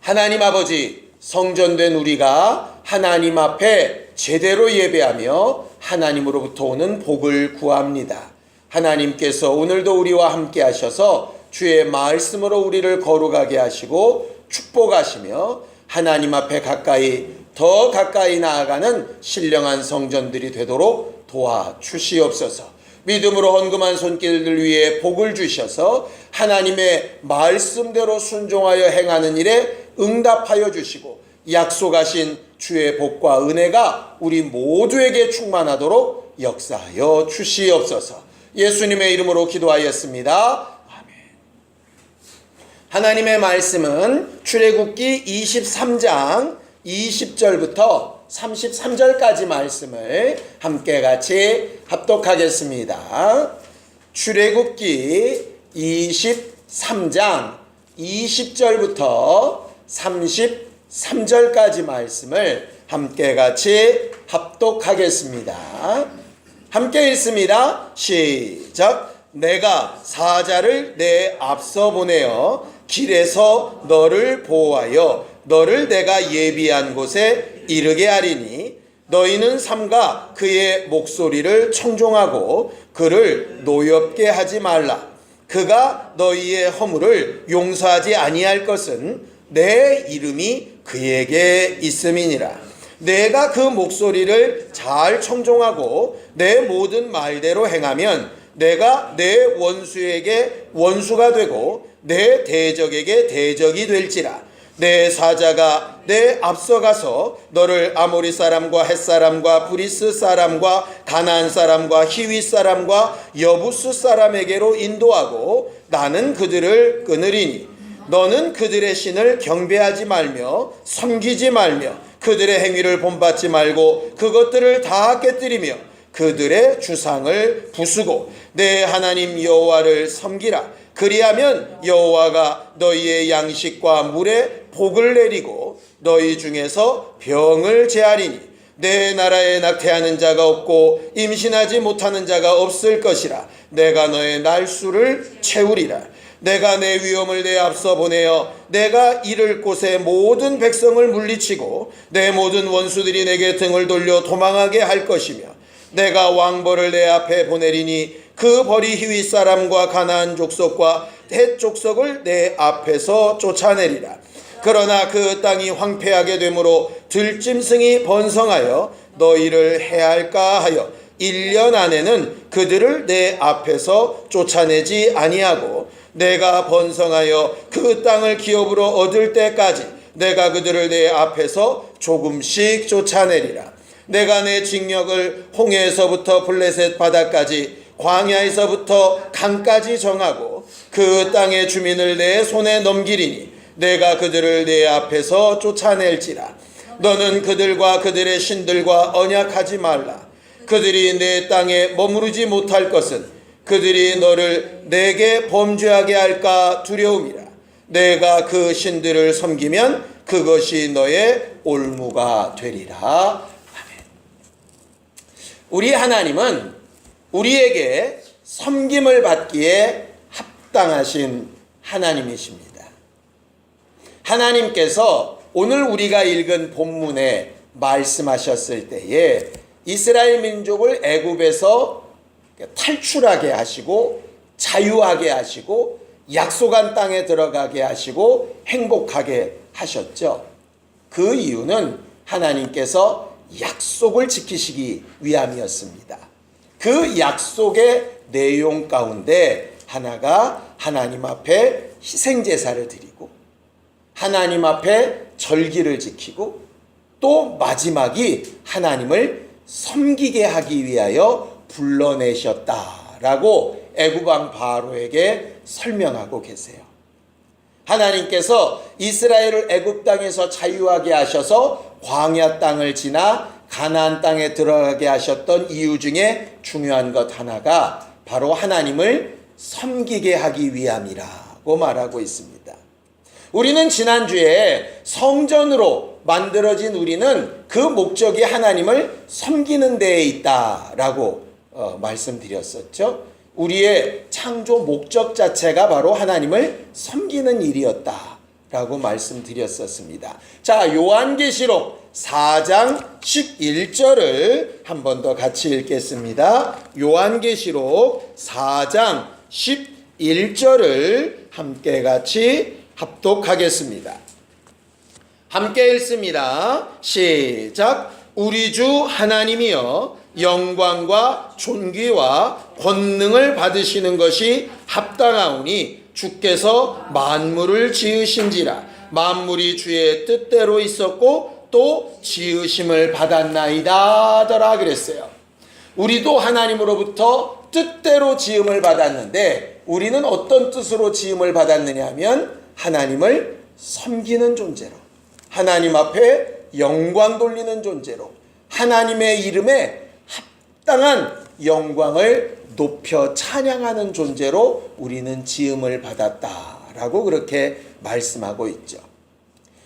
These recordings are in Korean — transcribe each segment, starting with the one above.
하나님 아버지, 성전된 우리가 하나님 앞에 제대로 예배하며 하나님으로부터 오는 복을 구합니다. 하나님께서 오늘도 우리와 함께 하셔서 주의 말씀으로 우리를 거룩하게 하시고 축복하시며 하나님 앞에 더 가까이 나아가는 신령한 성전들이 되도록 도와주시옵소서. 믿음으로 헌금한 손길들 위에 복을 주셔서 하나님의 말씀대로 순종하여 행하는 일에 응답하여 주시고 약속하신 주의 복과 은혜가 우리 모두에게 충만하도록 역사하여 주시옵소서. 예수님의 이름으로 기도하였습니다. 아멘. 하나님의 말씀은 출애굽기 23장 20절부터 33절까지 말씀을 함께 같이 합독하겠습니다. 출애굽기 23장 20절부터 33절까지 말씀을 함께 같이 합독하겠습니다. 함께 읽습니다. 시작. 내가 사자를 내 앞서 보내어 길에서 너를 보호하여 너를 내가 예비한 곳에 이르게 하리니 너희는 삼가 그의 목소리를 청종하고 그를 노엽게 하지 말라. 그가 너희의 허물을 용서하지 아니할 것은 내 이름이 그에게 있음이니라. 내가 그 목소리를 잘 청종하고 내 모든 말대로 행하면 내가 내 원수에게 원수가 되고 내 대적에게 대적이 될지라. 내 사자가 내 앞서가서 너를 아모리 사람과 헷 사람과 브리스 사람과 가나안 사람과 히위 사람과 여부스 사람에게로 인도하고 나는 그들을 끊으리니 너는 그들의 신을 경배하지 말며 섬기지 말며 그들의 행위를 본받지 말고 그것들을 다 깨뜨리며 그들의 주상을 부수고 내 하나님 여호와를 섬기라. 그리하면 여호와가 너희의 양식과 물에 복을 내리고 너희 중에서 병을 제하리니 내 나라에 낙태하는 자가 없고 임신하지 못하는 자가 없을 것이라. 내가 너의 날수를 채우리라. 내가 내 위엄을 내 앞서 보내어 내가 이를 곳에 모든 백성을 물리치고 내 모든 원수들이 내게 등을 돌려 도망하게 할 것이며 내가 왕벌을 내 앞에 보내리니 그 벌이 히위 사람과 가나안 족속과 헷 족속을 내 앞에서 쫓아내리라. 그러나 그 땅이 황폐하게 되므로 들짐승이 번성하여 너희를 해할까 하여 1년 안에는 그들을 내 앞에서 쫓아내지 아니하고 내가 번성하여 그 땅을 기업으로 얻을 때까지 내가 그들을 내 앞에서 조금씩 쫓아내리라. 내가 내 징역을 홍해에서부터 블레셋 바다까지 광야에서부터 강까지 정하고 그 땅의 주민을 내 손에 넘기리니 내가 그들을 내 앞에서 쫓아낼지라. 너는 그들과 그들의 신들과 언약하지 말라. 그들이 내 땅에 머무르지 못할 것은 그들이 너를 내게 범죄하게 할까 두려움이라. 내가 그 신들을 섬기면 그것이 너의 올무가 되리라. 아멘. 우리 하나님은 우리에게 섬김을 받기에 합당하신 하나님이십니다. 하나님께서 오늘 우리가 읽은 본문에 말씀하셨을 때에 이스라엘 민족을 애굽에서 탈출하게 하시고 자유하게 하시고 약속한 땅에 들어가게 하시고 행복하게 하셨죠. 그 이유는 하나님께서 약속을 지키시기 위함이었습니다. 그 약속의 내용 가운데 하나가 하나님 앞에 희생제사를 드리고 하나님 앞에 절기를 지키고 또 마지막이 하나님을 섬기게 하기 위하여 불러내셨다라고 애굽왕 바로에게 설명하고 계세요. 하나님께서 이스라엘을 애굽 땅에서 자유하게 하셔서 광야 땅을 지나 가나안 땅에 들어가게 하셨던 이유 중에 중요한 것 하나가 바로 하나님을 섬기게 하기 위함이라고 말하고 있습니다. 우리는 지난주에 성전으로 만들어진 우리는 그 목적이 하나님을 섬기는 데에 있다라고 말씀드렸었죠. 우리의 창조 목적 자체가 바로 하나님을 섬기는 일이었다. 라고 말씀드렸었습니다. 자, 요한계시록 4장 11절을 한 번 더 같이 읽겠습니다. 요한계시록 4장 11절을 함께 같이 합독하겠습니다. 함께 읽습니다. 시작. 우리 주 하나님이여 영광과 존귀와 권능을 받으시는 것이 합당하오니 주께서 만물을 지으신지라. 만물이 주의 뜻대로 있었고 또 지으심을 받았나이다 하더라 그랬어요. 우리도 하나님으로부터 뜻대로 지음을 받았는데 우리는 어떤 뜻으로 지음을 받았느냐 하면 하나님을 섬기는 존재로, 하나님 앞에 영광 돌리는 존재로, 하나님의 이름에 합당한 영광을 높여 찬양하는 존재로 우리는 지음을 받았다라고 그렇게 말씀하고 있죠.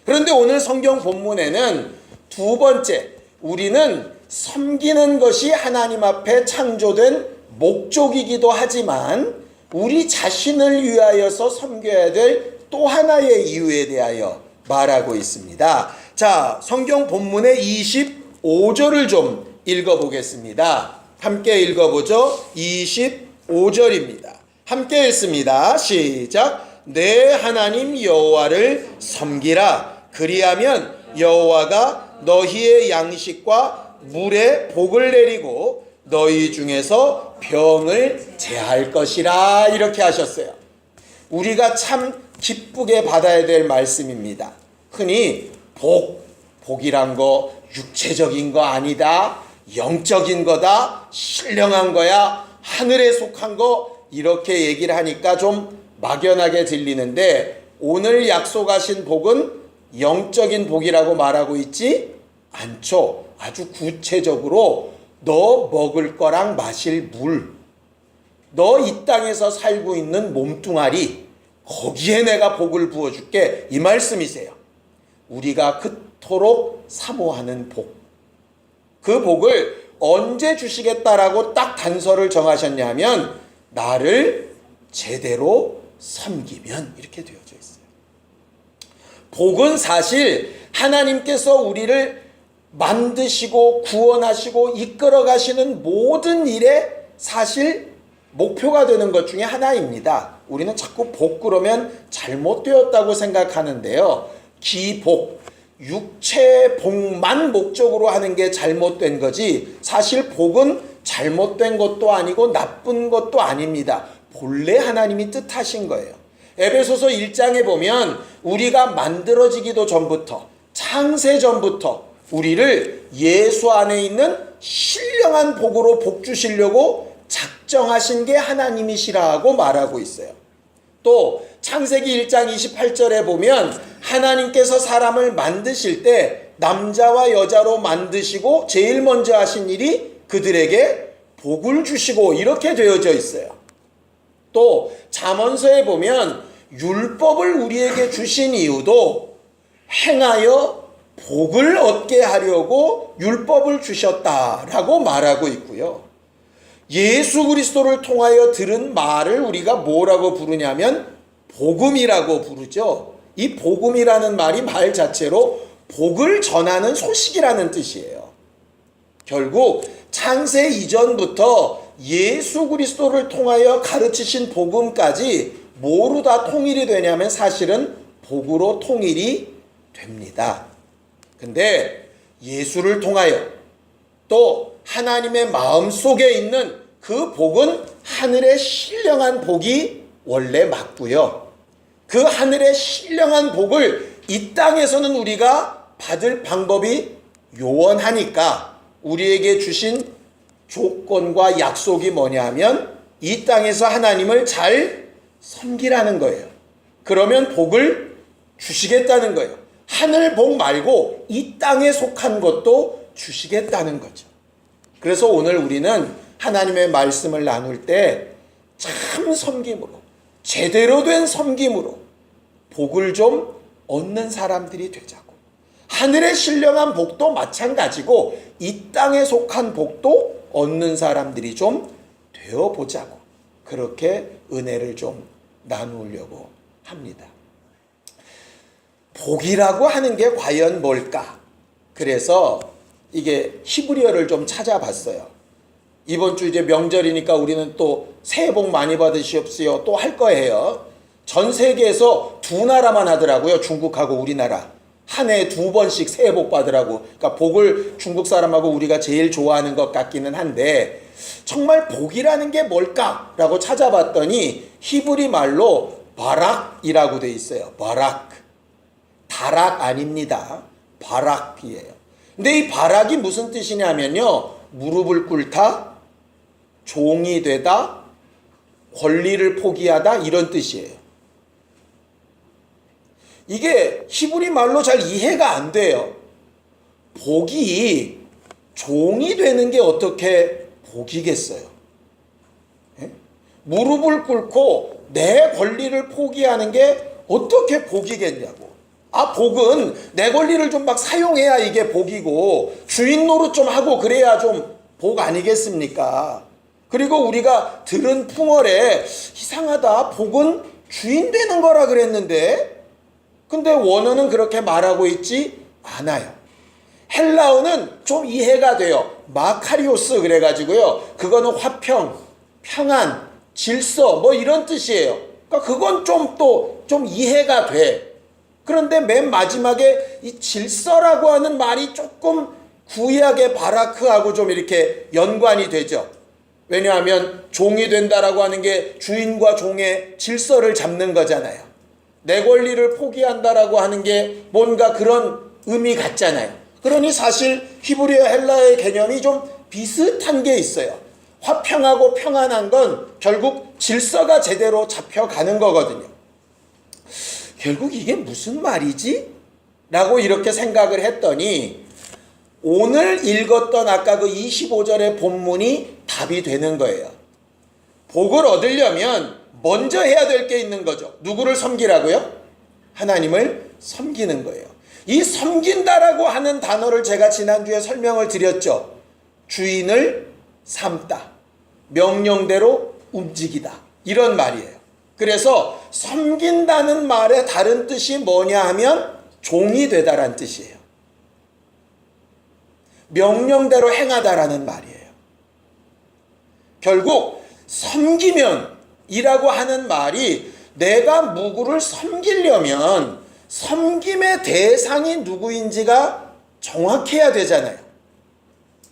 그런데 오늘 성경 본문에는 두 번째, 우리는 섬기는 것이 하나님 앞에 창조된 목적이기도 하지만 우리 자신을 위하여서 섬겨야 될 또 하나의 이유에 대하여 말하고 있습니다. 자, 성경 본문의 25절을 좀 읽어보겠습니다. 함께 읽어보죠. 25절입니다. 함께 읽습니다. 시작. 내 하나님 여호와를 섬기라. 그리하면 여호와가 너희의 양식과 물에 복을 내리고 너희 중에서 병을 제할 것이라. 이렇게 하셨어요. 우리가 참 기쁘게 받아야 될 말씀입니다. 흔히 복이란 거 육체적인 거 아니다, 영적인 거다, 신령한 거야, 하늘에 속한 거, 이렇게 얘기를 하니까 좀 막연하게 들리는데 오늘 약속하신 복은 영적인 복이라고 말하고 있지 않죠. 아주 구체적으로 너 먹을 거랑 마실 물, 너 이 땅에서 살고 있는 몸뚱아리, 거기에 내가 복을 부어줄게, 이 말씀이세요. 우리가 그토록 사모하는 복, 그 복을 언제 주시겠다라고 딱 단서를 정하셨냐면 나를 제대로 섬기면, 이렇게 되어져 있어요. 복은 사실 하나님께서 우리를 만드시고 구원하시고 이끌어 가시는 모든 일에 사실 목표가 되는 것 중에 하나입니다. 우리는 자꾸 복 그러면 잘못되었다고 생각하는데요. 기복, 육체의 복만 목적으로 하는 게 잘못된 거지 사실 복은 잘못된 것도 아니고 나쁜 것도 아닙니다. 본래 하나님이 뜻하신 거예요. 에베소서 1장에 보면 우리가 만들어지기도 전부터, 창세 전부터 우리를 예수 안에 있는 신령한 복으로 복 주시려고 작정하신 게 하나님이시라고 말하고 있어요. 또 창세기 1장 28절에 보면 하나님께서 사람을 만드실 때 남자와 여자로 만드시고 제일 먼저 하신 일이 그들에게 복을 주시고 이렇게 되어져 있어요. 또 잠언서에 보면 율법을 우리에게 주신 이유도 행하여 복을 얻게 하려고 율법을 주셨다라고 말하고 있고요. 예수 그리스도를 통하여 들은 말을 우리가 뭐라고 부르냐면 복음이라고 부르죠. 이 복음이라는 말이 말 자체로 복을 전하는 소식이라는 뜻이에요. 결국 창세 이전부터 예수 그리스도를 통하여 가르치신 복음까지 뭐로 다 통일이 되냐면 사실은 복으로 통일이 됩니다. 근데 예수를 통하여 또 하나님의 마음속에 있는 그 복은 하늘의 신령한 복이 원래 맞고요. 그 하늘의 신령한 복을 이 땅에서는 우리가 받을 방법이 요원하니까 우리에게 주신 조건과 약속이 뭐냐 하면 이 땅에서 하나님을 잘 섬기라는 거예요. 그러면 복을 주시겠다는 거예요. 하늘 복 말고 이 땅에 속한 것도 주시겠다는 거죠. 그래서 오늘 우리는 하나님의 말씀을 나눌 때 참 섬김으로, 제대로 된 섬김으로 복을 좀 얻는 사람들이 되자고, 하늘의 신령한 복도 마찬가지고 이 땅에 속한 복도 얻는 사람들이 좀 되어보자고, 그렇게 은혜를 좀 나누려고 합니다. 복이라고 하는 게 과연 뭘까? 그래서 이게 히브리어를 좀 찾아봤어요. 이번 주 이제 명절이니까 우리는 또 새해 복 많이 받으시옵시오 또 할 거예요. 전 세계에서 두 나라만 하더라고요. 중국하고 우리나라. 한 해에 2번씩 새해 복 받으라고. 그러니까 복을 중국 사람하고 우리가 제일 좋아하는 것 같기는 한데 정말 복이라는 게 뭘까라고 찾아봤더니 히브리 말로 바락이라고 돼 있어요. 바락. 다락 아닙니다. 바락이에요. 근데 이 바락이 무슨 뜻이냐면요. 무릎을 꿇다, 종이 되다, 권리를 포기하다 이런 뜻이에요. 이게 히브리 말로 잘 이해가 안 돼요. 복이 종이 되는 게 어떻게 복이겠어요? 예? 무릎을 꿇고 내 권리를 포기하는 게 어떻게 복이겠냐고. 아, 복은 내 권리를 좀 막 사용해야 이게 복이고 주인 노릇 좀 하고 그래야 좀 복 아니겠습니까? 그리고 우리가 들은 풍월에 이상하다. 복은 주인 되는 거라 그랬는데 근데 원어는 그렇게 말하고 있지 않아요. 헬라어는 좀 이해가 돼요. 마카리오스 그래가지고요. 그거는 화평, 평안, 질서 뭐 이런 뜻이에요. 그러니까 그건 좀 이해가 돼. 그런데 맨 마지막에 이 질서라고 하는 말이 조금 구약의 바라크하고 좀 이렇게 연관이 되죠. 왜냐하면 종이 된다라고 하는 게 주인과 종의 질서를 잡는 거잖아요. 내 권리를 포기한다라고 하는 게 뭔가 그런 의미 같잖아요. 그러니 사실 히브리어 헬라어의 개념이 좀 비슷한 게 있어요. 화평하고 평안한 건 결국 질서가 제대로 잡혀가는 거거든요. 결국 이게 무슨 말이지? 라고 이렇게 생각을 했더니 오늘 읽었던 아까 그 25절의 본문이 답이 되는 거예요. 복을 얻으려면 먼저 해야 될 게 있는 거죠. 누구를 섬기라고요? 하나님을 섬기는 거예요. 이 섬긴다라고 하는 단어를 제가 지난주에 설명을 드렸죠. 주인을 삼다. 명령대로 움직이다. 이런 말이에요. 그래서 섬긴다는 말의 다른 뜻이 뭐냐 하면 종이 되다라는 뜻이에요. 명령대로 행하다라는 말이에요. 결국 섬기면 이라고 하는 말이 내가 누구를 섬기려면 섬김의 대상이 누구인지가 정확해야 되잖아요.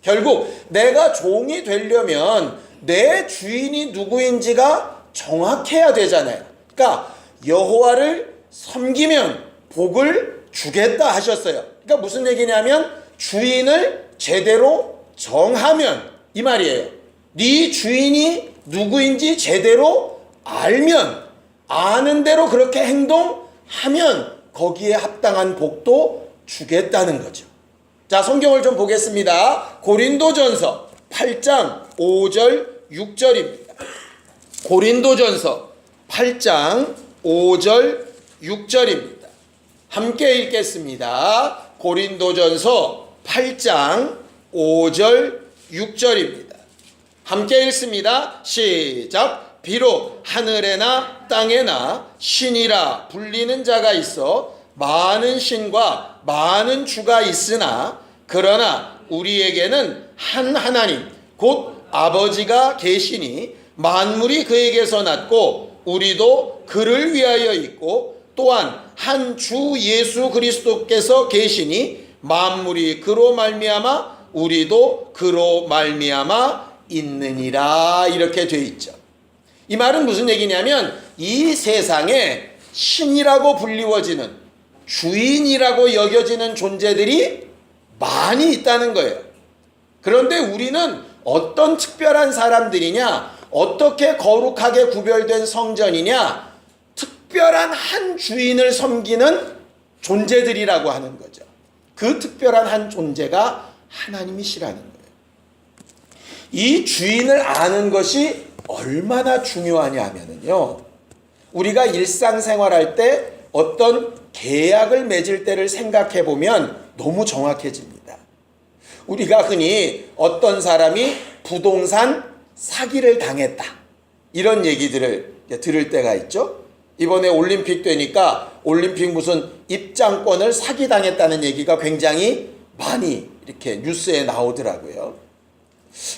결국 내가 종이 되려면 내 주인이 누구인지가 정확해야 되잖아요. 그러니까 여호와를 섬기면 복을 주겠다 하셨어요. 그러니까 무슨 얘기냐면 주인을 제대로 정하면 이 말이에요. 네 주인이 누구인지 제대로 알면 아는 대로 그렇게 행동하면 거기에 합당한 복도 주겠다는 거죠. 자, 성경을 좀 보겠습니다. 고린도전서 8장 5절 6절입니다. 고린도전서 8장 5절 6절입니다. 함께 읽겠습니다. 고린도전서 8장 5절 6절입니다. 함께 읽습니다. 시작. 비록 하늘에나 땅에나 신이라 불리는 자가 있어 많은 신과 많은 주가 있으나 그러나 우리에게는 한 하나님 곧 아버지가 계시니 만물이 그에게서 났고 우리도 그를 위하여 있고 또한 한 주 예수 그리스도께서 계시니 만물이 그로 말미암아 우리도 그로 말미암아 있느니라 이렇게 돼 있죠. 이 말은 무슨 얘기냐면 이 세상에 신이라고 불리워지는 주인이라고 여겨지는 존재들이 많이 있다는 거예요. 그런데 우리는 어떤 특별한 사람들이냐, 어떻게 거룩하게 구별된 성전이냐, 특별한 한 주인을 섬기는 존재들이라고 하는 거죠. 그 특별한 한 존재가 하나님이시라는 거예요. 이 주인을 아는 것이 얼마나 중요하냐 하면요, 우리가 일상생활할 때 어떤 계약을 맺을 때를 생각해 보면 너무 정확해집니다. 우리가 흔히 어떤 사람이 부동산 사기를 당했다 이런 얘기들을 들을 때가 있죠. 이번에 올림픽 되니까 올림픽 무슨 입장권을 사기당했다는 얘기가 굉장히 많이 이렇게 뉴스에 나오더라고요.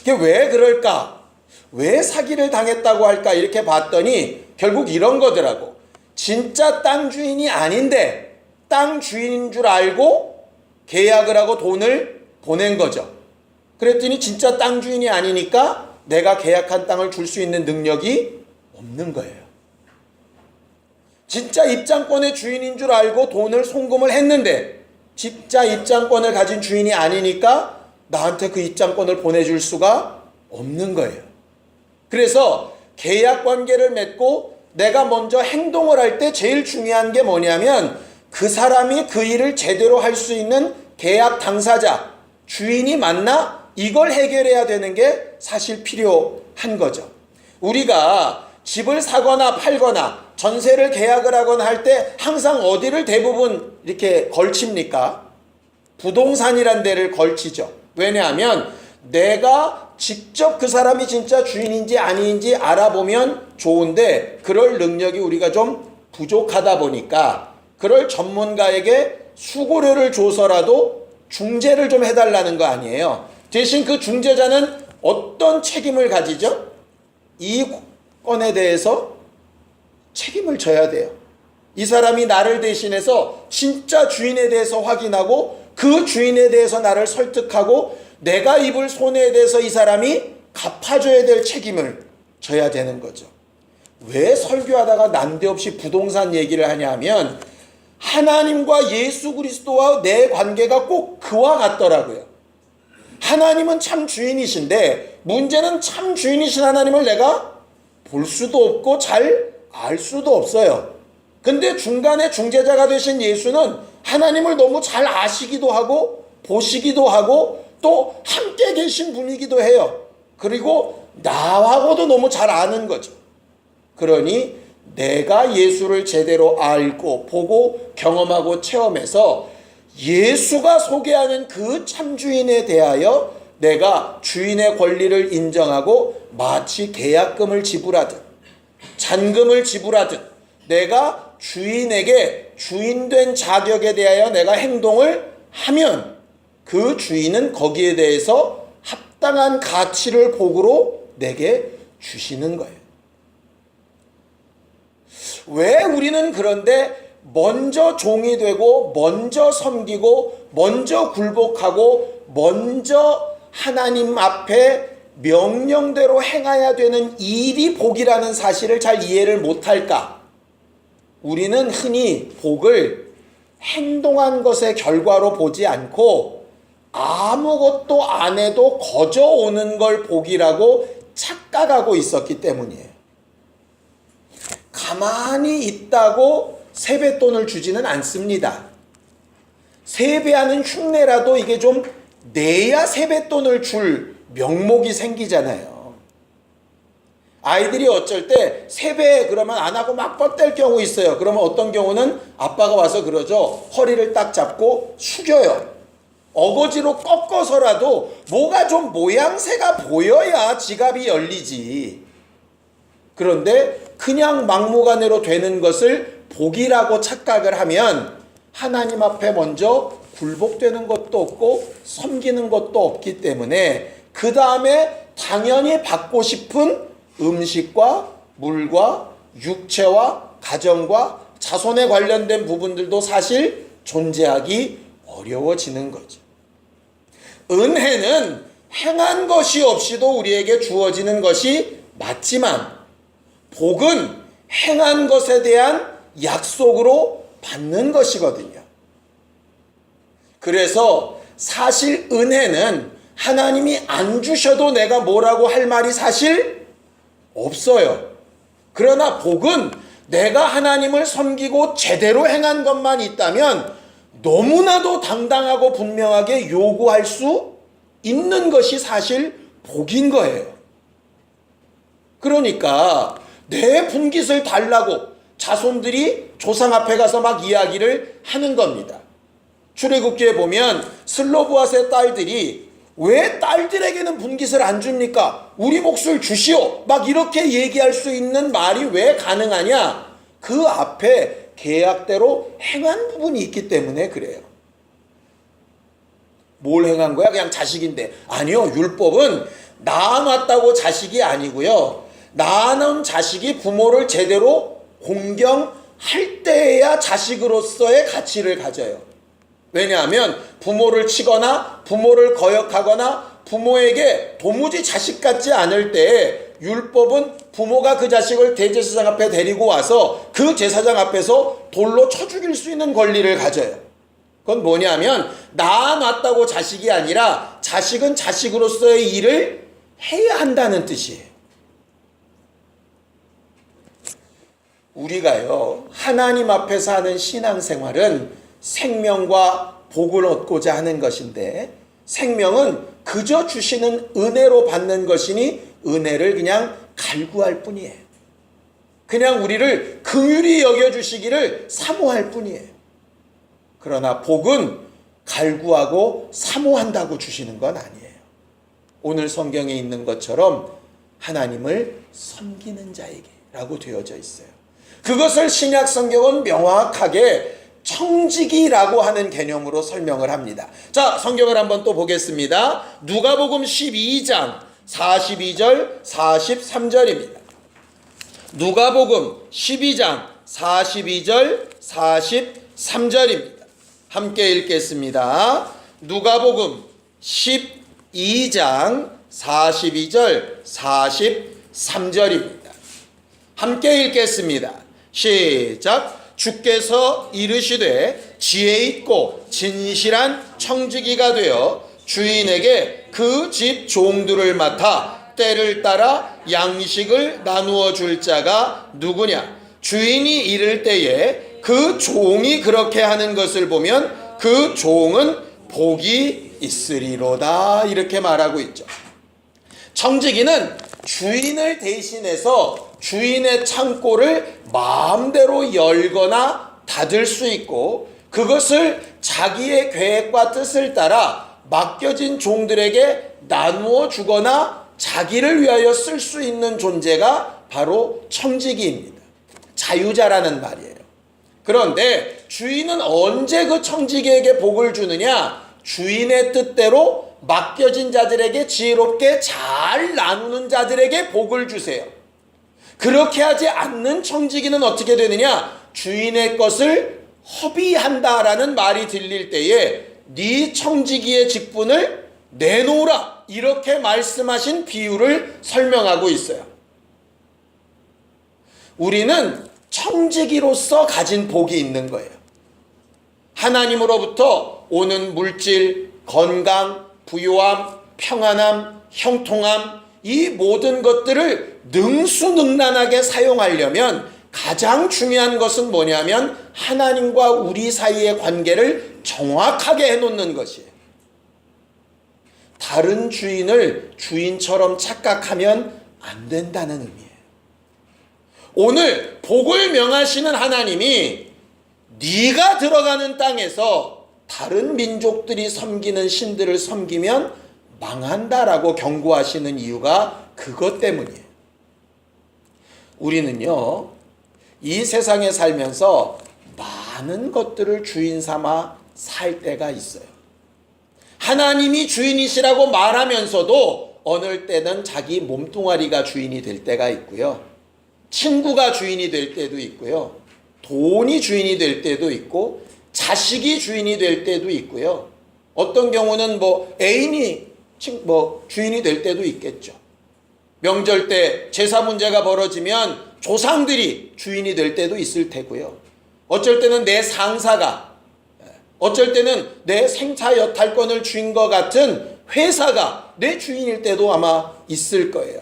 이게 왜 그럴까? 왜 사기를 당했다고 할까? 이렇게 봤더니 결국 이런 거더라고. 진짜 땅 주인이 아닌데 땅 주인인 줄 알고 계약을 하고 돈을 보낸 거죠. 그랬더니 진짜 땅 주인이 아니니까 내가 계약한 땅을 줄 수 있는 능력이 없는 거예요. 진짜 입장권의 주인인 줄 알고 돈을 송금을 했는데 진짜 입장권을 가진 주인이 아니니까 나한테 그 입장권을 보내줄 수가 없는 거예요. 그래서 계약 관계를 맺고 내가 먼저 행동을 할 때 제일 중요한 게 뭐냐면 그 사람이 그 일을 제대로 할 수 있는 계약 당사자, 주인이 맞나? 이걸 해결해야 되는 게 사실 필요한 거죠. 우리가 집을 사거나 팔거나 전세를 계약을 하거나 할 때 항상 어디를 대부분 이렇게 걸칩니까? 부동산이란 데를 걸치죠. 왜냐하면 내가 직접 그 사람이 진짜 주인인지 아닌지 알아보면 좋은데 그럴 능력이 우리가 좀 부족하다 보니까 그럴 전문가에게 수고료를 줘서라도 중재를 좀 해달라는 거 아니에요. 대신 그 중재자는 어떤 책임을 가지죠? 이 건에 대해서 책임을 져야 돼요. 이 사람이 나를 대신해서 진짜 주인에 대해서 확인하고 그 주인에 대해서 나를 설득하고 내가 입을 손해에 대해서 이 사람이 갚아줘야 될 책임을 져야 되는 거죠. 왜 설교하다가 난데없이 부동산 얘기를 하냐면 하나님과 예수 그리스도와 내 관계가 꼭 그와 같더라고요. 하나님은 참 주인이신데 문제는 참 주인이신 하나님을 내가 볼 수도 없고 잘 알 수도 없어요. 근데 중간에 중재자가 되신 예수는 하나님을 너무 잘 아시기도 하고 보시기도 하고 또 함께 계신 분이기도 해요. 그리고 나하고도 너무 잘 아는 거죠. 그러니 내가 예수를 제대로 알고 보고 경험하고 체험해서 예수가 소개하는 그 참주인에 대하여 내가 주인의 권리를 인정하고 마치 계약금을 지불하듯 잔금을 지불하듯 내가 주인에게 주인된 자격에 대하여 내가 행동을 하면 그 주인은 거기에 대해서 합당한 가치를 복으로 내게 주시는 거예요. 왜 우리는 그런데 먼저 종이 되고 먼저 섬기고 먼저 굴복하고 먼저 하나님 앞에 명령대로 행해야 되는 일이 복이라는 사실을 잘 이해를 못할까? 우리는 흔히 복을 행동한 것의 결과로 보지 않고 아무것도 안 해도 거저 오는 걸 복이라고 착각하고 있었기 때문이에요. 가만히 있다고 세뱃돈을 주지는 않습니다. 세배하는 흉내라도 이게 좀 내야 세뱃돈을 줄 명목이 생기잖아요. 아이들이 어쩔 때 세배 그러면 안 하고 막 뻗댈 경우 있어요. 그러면 어떤 경우는 아빠가 와서 그러죠. 허리를 딱 잡고 숙여요. 어거지로 꺾어서라도 뭐가 좀 모양새가 보여야 지갑이 열리지. 그런데 그냥 막무가내로 되는 것을 복이라고 착각을 하면 하나님 앞에 먼저 굴복되는 것도 없고 섬기는 것도 없기 때문에 그 다음에 당연히 받고 싶은 음식과 물과 육체와 가정과 자손에 관련된 부분들도 사실 존재하기 어려워지는 거죠. 은혜는 행한 것이 없이도 우리에게 주어지는 것이 맞지만 복은 행한 것에 대한 약속으로 받는 것이거든요. 그래서 사실 은혜는 하나님이 안 주셔도 내가 뭐라고 할 말이 사실 없어요. 그러나 복은 내가 하나님을 섬기고 제대로 행한 것만 있다면 너무나도 당당하고 분명하게 요구할 수 있는 것이 사실 복인 거예요. 그러니까 내 분깃을 달라고 자손들이 조상 앞에 가서 막 이야기를 하는 겁니다. 출애굽기에 보면 슬로브앗의 딸들이 왜 딸들에게는 분깃을 안 줍니까? 우리 몫을 주시오. 막 이렇게 얘기할 수 있는 말이 왜 가능하냐? 그 앞에 계약대로 행한 부분이 있기 때문에 그래요. 뭘 행한 거야? 그냥 자식인데. 아니요. 율법은 낳아놨다고 자식이 아니고요. 낳아놓은 자식이 부모를 제대로 공경할 때에야 자식으로서의 가치를 가져요. 왜냐하면 부모를 치거나 부모를 거역하거나 부모에게 도무지 자식 같지 않을 때에 율법은 부모가 그 자식을 대제사장 앞에 데리고 와서 그 제사장 앞에서 돌로 쳐 죽일 수 있는 권리를 가져요. 그건 뭐냐면 낳아놨다고 자식이 아니라 자식은 자식으로서의 일을 해야 한다는 뜻이에요. 우리가요, 하나님 앞에서 하는 신앙생활은 생명과 복을 얻고자 하는 것인데, 생명은 그저 주시는 은혜로 받는 것이니 은혜를 그냥 갈구할 뿐이에요. 그냥 우리를 긍휼히 여겨주시기를 사모할 뿐이에요. 그러나 복은 갈구하고 사모한다고 주시는 건 아니에요. 오늘 성경에 있는 것처럼 하나님을 섬기는 자에게라고 되어져 있어요. 그것을 신약 성경은 명확하게 청지기라고 하는 개념으로 설명을 합니다. 자, 성경을 한번 또 보겠습니다. 누가복음 12장 42절 43절입니다. 누가복음 12장 42절 43절입니다. 함께 읽겠습니다. 누가복음 12장 42절 43절입니다. 함께 읽겠습니다. 시작. 주께서 이르시되 지혜 있고 진실한 청지기가 되어 주인에게 그 집 종들을 맡아 때를 따라 양식을 나누어 줄 자가 누구냐? 주인이 이를 때에 그 종이 그렇게 하는 것을 보면 그 종은 복이 있으리로다. 이렇게 말하고 있죠. 청지기는 주인을 대신해서 주인의 창고를 마음대로 열거나 닫을 수 있고, 그것을 자기의 계획과 뜻을 따라 맡겨진 종들에게 나누어 주거나 자기를 위하여 쓸 수 있는 존재가 바로 청지기입니다. 자유자라는 말이에요. 그런데 주인은 언제 그 청지기에게 복을 주느냐? 주인의 뜻대로 맡겨진 자들에게 지혜롭게 잘 나누는 자들에게 복을 주세요. 그렇게 하지 않는 청지기는 어떻게 되느냐? 주인의 것을 허비한다라는 말이 들릴 때에 네 청지기의 직분을 내놓으라, 이렇게 말씀하신 비유를 설명하고 있어요. 우리는 청지기로서 가진 복이 있는 거예요. 하나님으로부터 오는 물질, 건강, 부요함, 평안함, 형통함, 이 모든 것들을 능수능란하게 사용하려면 가장 중요한 것은 뭐냐면 하나님과 우리 사이의 관계를 정확하게 해놓는 것이에요. 다른 주인을 주인처럼 착각하면 안 된다는 의미예요. 오늘 복을 명하시는 하나님이 네가 들어가는 땅에서 다른 민족들이 섬기는 신들을 섬기면 망한다라고 경고하시는 이유가 그것 때문이에요. 우리는요, 이 세상에 살면서 많은 것들을 주인 삼아 살 때가 있어요. 하나님이 주인이시라고 말하면서도 어느 때는 자기 몸뚱아리가 주인이 될 때가 있고요. 친구가 주인이 될 때도 있고요. 돈이 주인이 될 때도 있고 자식이 주인이 될 때도 있고요. 어떤 경우는 애인이 주인이 될 때도 있겠죠. 명절 때 제사 문제가 벌어지면 조상들이 주인이 될 때도 있을 테고요. 어쩔 때는 내 상사가, 어쩔 때는 내 생사 여탈권을 쥔 것 같은 회사가 내 주인일 때도 아마 있을 거예요.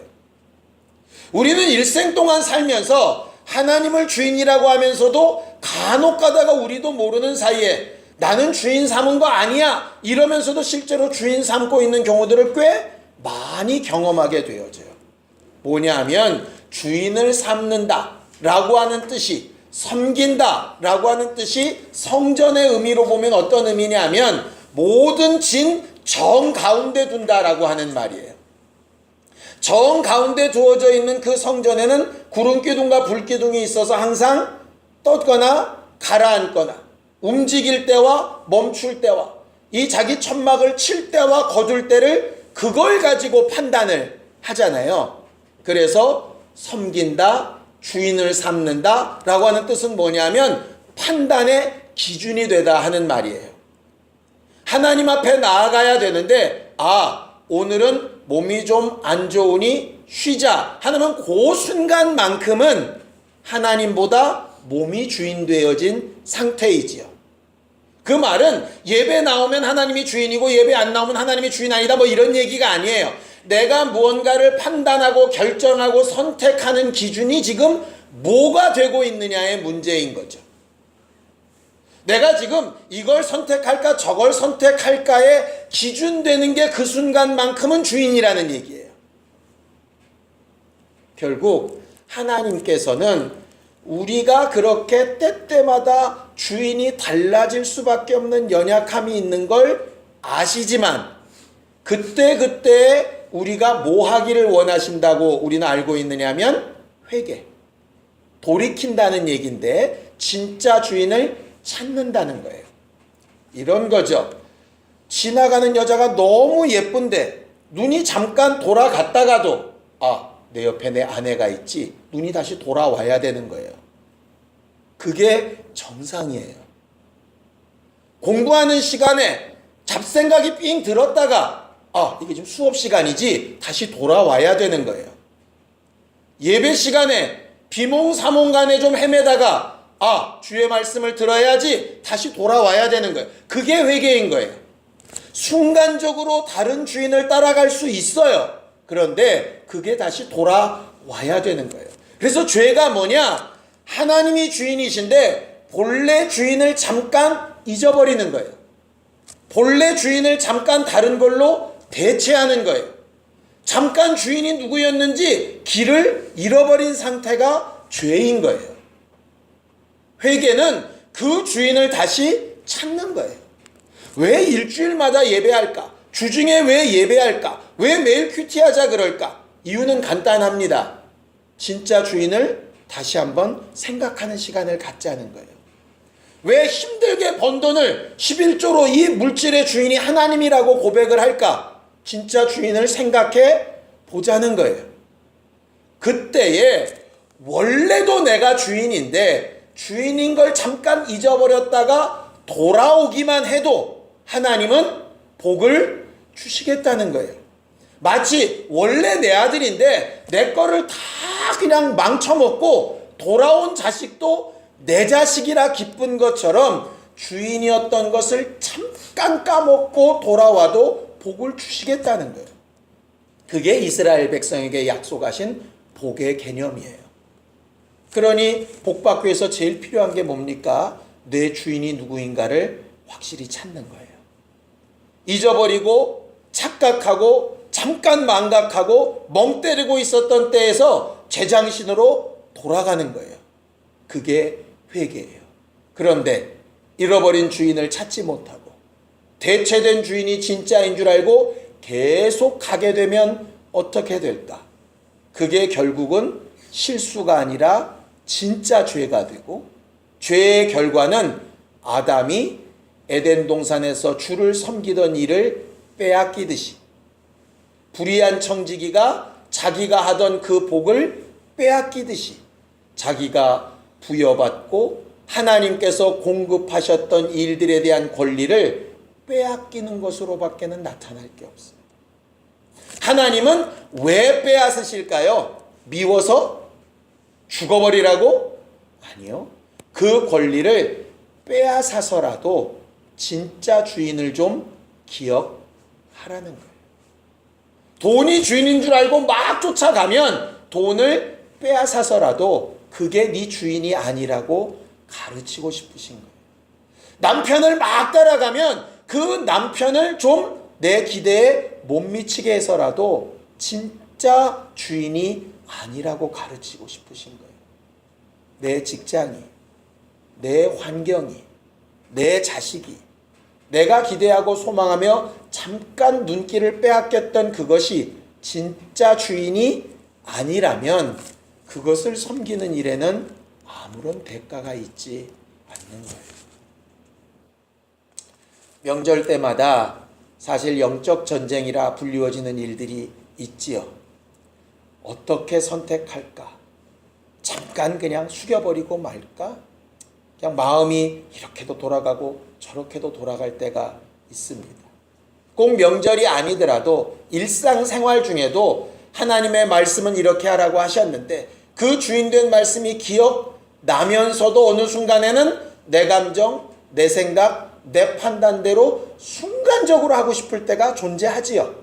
우리는 일생 동안 살면서 하나님을 주인이라고 하면서도 간혹 가다가 우리도 모르는 사이에 나는 주인 삼은 거 아니야 이러면서도 실제로 주인 삼고 있는 경우들을 꽤 많이 경험하게 되어져요. 뭐냐면 주인을 삼는다 라고 하는 뜻이, 섬긴다 라고 하는 뜻이 성전의 의미로 보면 어떤 의미냐면 모든 진 정 가운데 둔다라고 하는 말이에요. 정 가운데 두어져 있는 그 성전에는 구름기둥과 불기둥이 있어서 항상 떴거나 가라앉거나 움직일 때와 멈출 때와 이 자기 천막을 칠 때와 거둘 때를 그걸 가지고 판단을 하잖아요. 그래서 섬긴다, 주인을 삼는다 라고 하는 뜻은 뭐냐면 판단의 기준이 되다 하는 말이에요. 하나님 앞에 나아가야 되는데 오늘은 몸이 좀 안 좋으니 쉬자 하면 그 순간만큼은 하나님보다 몸이 주인 되어진 상태이지요. 그 말은 예배 나오면 하나님이 주인이고 예배 안 나오면 하나님이 주인 아니다 뭐 이런 얘기가 아니에요. 내가 무언가를 판단하고 결정하고 선택하는 기준이 지금 뭐가 되고 있느냐의 문제인 거죠. 내가 지금 이걸 선택할까 저걸 선택할까에 기준되는 게 그 순간만큼은 주인이라는 얘기예요. 결국 하나님께서는 우리가 그렇게 때때마다 주인이 달라질 수밖에 없는 연약함이 있는 걸 아시지만 그때 우리가 뭐 하기를 원하신다고 우리는 알고 있느냐면 회개, 돌이킨다는 얘기인데 진짜 주인을 찾는다는 거예요. 이런 거죠. 지나가는 여자가 너무 예쁜데 눈이 잠깐 돌아갔다가도 내 옆에 내 아내가 있지. 눈이 다시 돌아와야 되는 거예요. 그게 정상이에요. 공부하는 시간에 잡생각이 삥 들었다가 이게 지금 수업 시간이지 다시 돌아와야 되는 거예요. 예배 시간에 비몽사몽간에 좀 헤매다가 주의 말씀을 들어야지 다시 돌아와야 되는 거예요. 그게 회개인 거예요. 순간적으로 다른 주인을 따라갈 수 있어요. 그런데 그게 다시 돌아와야 되는 거예요. 그래서 죄가 뭐냐? 하나님이 주인이신데 본래 주인을 잠깐 잊어버리는 거예요. 본래 주인을 잠깐 다른 걸로 대체하는 거예요. 잠깐 주인이 누구였는지 길을 잃어버린 상태가 죄인 거예요. 회개는 그 주인을 다시 찾는 거예요. 왜 일주일마다 예배할까? 주중에 왜 예배할까? 왜 매일 큐티하자 그럴까? 이유는 간단합니다. 진짜 주인을 다시 한번 생각하는 시간을 갖자는 거예요. 왜 힘들게 번 돈을 11조로 이 물질의 주인이 하나님이라고 고백을 할까? 진짜 주인을 생각해 보자는 거예요. 그때에 원래도 내가 주인인데 주인인 걸 잠깐 잊어버렸다가 돌아오기만 해도 하나님은 복을 주시겠다는 거예요. 마치 원래 내 아들인데 내 거를 다 그냥 망쳐먹고 돌아온 자식도 내 자식이라 기쁜 것처럼 주인이었던 것을 잠깐 까먹고 돌아와도 복을 주시겠다는 거예요. 그게 이스라엘 백성에게 약속하신 복의 개념이에요. 그러니 복 받기 위해서 제일 필요한 게 뭡니까? 내 주인이 누구인가를 확실히 찾는 거예요. 잊어버리고 착각하고 잠깐 망각하고 멍 때리고 있었던 때에서 제정신으로 돌아가는 거예요. 그게 회개예요. 그런데 잃어버린 주인을 찾지 못하고 대체된 주인이 진짜인 줄 알고 계속 가게 되면 어떻게 될까? 그게 결국은 실수가 아니라 진짜 죄가 되고 죄의 결과는 아담이 에덴 동산에서 주를 섬기던 일을 빼앗기듯이 불의한 청지기가 자기가 하던 그 복을 빼앗기듯이 자기가 부여받고 하나님께서 공급하셨던 일들에 대한 권리를 빼앗기는 것으로밖에는 나타날 게 없어요. 하나님은 왜 빼앗으실까요? 미워서? 죽어버리라고? 아니요. 그 권리를 빼앗아서라도 진짜 주인을 좀 기억하라는 거예요. 돈이 주인인 줄 알고 막 쫓아가면 돈을 빼앗아서라도 그게 네 주인이 아니라고 가르치고 싶으신 거예요. 남편을 막 따라가면 그 남편을 좀 내 기대에 못 미치게 해서라도 진짜 주인이 아니라고 가르치고 싶으신 거예요. 내 직장이, 내 환경이, 내 자식이, 내가 기대하고 소망하며 잠깐 눈길을 빼앗겼던 그것이 진짜 주인이 아니라면 그것을 섬기는 일에는 아무런 대가가 있지 받는 거예요. 명절 때마다 사실 영적 전쟁이라 불리워지는 일들이 있지요. 어떻게 선택할까? 잠깐 그냥 숙여버리고 말까? 그냥 마음이 이렇게도 돌아가고 저렇게도 돌아갈 때가 있습니다. 꼭 명절이 아니더라도 일상생활 중에도 하나님의 말씀은 이렇게 하라고 하셨는데 그 주인된 말씀이 기억나면서도 어느 순간에는 내 감정, 내 생각, 내 판단대로 순간적으로 하고 싶을 때가 존재하지요.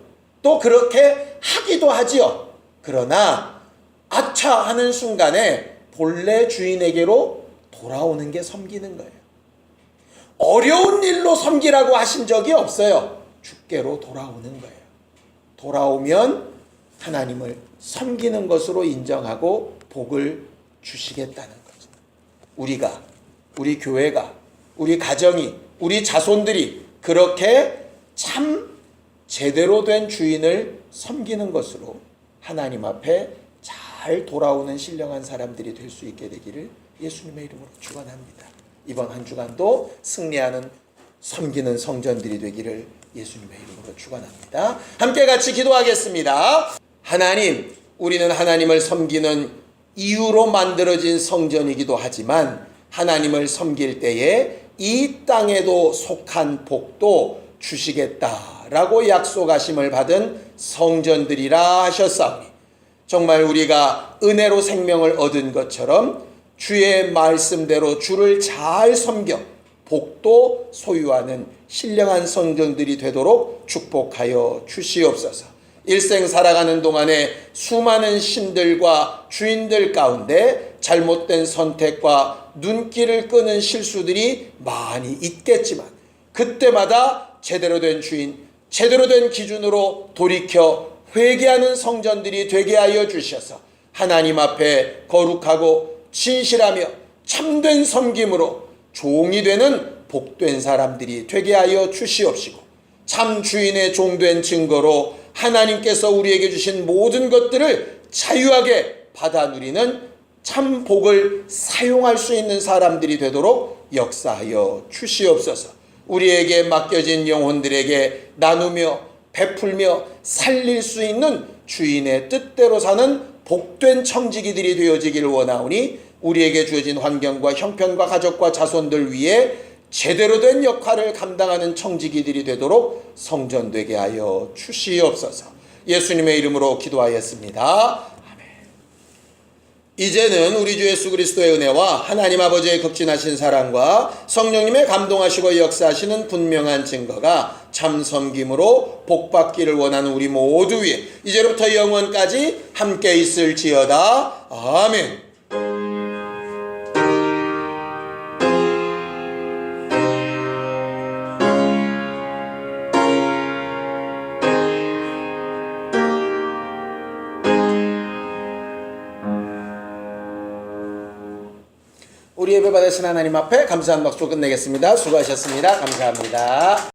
또 그렇게 하기도 하지요. 그러나 아차 하는 순간에 본래 주인에게로 돌아오는 게 섬기는 거예요. 어려운 일로 섬기라고 하신 적이 없어요. 주께로 돌아오는 거예요. 돌아오면 하나님을 섬기는 것으로 인정하고 복을 주시겠다는 거죠. 우리가, 우리 교회가, 우리 가정이, 우리 자손들이 그렇게 참 제대로 된 주인을 섬기는 것으로 하나님 앞에 잘 돌아오는 신령한 사람들이 될 수 있게 되기를 예수님의 이름으로 축원합니다. 이번 한 주간도 승리하는 섬기는 성전들이 되기를 예수님의 이름으로 축원합니다. 함께 같이 기도하겠습니다. 하나님, 우리는 하나님을 섬기는 이유로 만들어진 성전이기도 하지만 하나님을 섬길 때에 이 땅에도 속한 복도 주시겠다라고 약속하심을 받은 성전들이라 하셨사오니 정말 우리가 은혜로 생명을 얻은 것처럼 주의 말씀대로 주를 잘 섬겨 복도 소유하는 신령한 성전들이 되도록 축복하여 주시옵소서. 일생 살아가는 동안에 수많은 신들과 주인들 가운데 잘못된 선택과 눈길을 끄는 실수들이 많이 있겠지만 그때마다 제대로 된 주인, 제대로 된 기준으로 돌이켜 회개하는 성전들이 되게 하여 주셔서 하나님 앞에 거룩하고 진실하며 참된 섬김으로 종이 되는 복된 사람들이 되게 하여 주시옵시고 참 주인의 종된 증거로 하나님께서 우리에게 주신 모든 것들을 자유하게 받아 누리는 참 복을 사용할 수 있는 사람들이 되도록 역사하여 주시옵소서. 우리에게 맡겨진 영혼들에게 나누며 베풀며 살릴 수 있는 주인의 뜻대로 사는 복된 청지기들이 되어지기를 원하오니 우리에게 주어진 환경과 형편과 가족과 자손들 위에 제대로 된 역할을 감당하는 청지기들이 되도록 성전되게 하여 주시옵소서. 예수님의 이름으로 기도하였습니다. 아멘. 이제는 우리 주 예수 그리스도의 은혜와 하나님 아버지의 극진하신 사랑과 성령님의 감동하시고 역사하시는 분명한 증거가 참 섬김으로 복받기를 원하는 우리 모두 위에 이제부터 영원까지 함께 있을지어다. 아멘. 우리 예배 받으신 하나님 앞에 감사한 박수 끝내겠습니다. 수고하셨습니다. 감사합니다.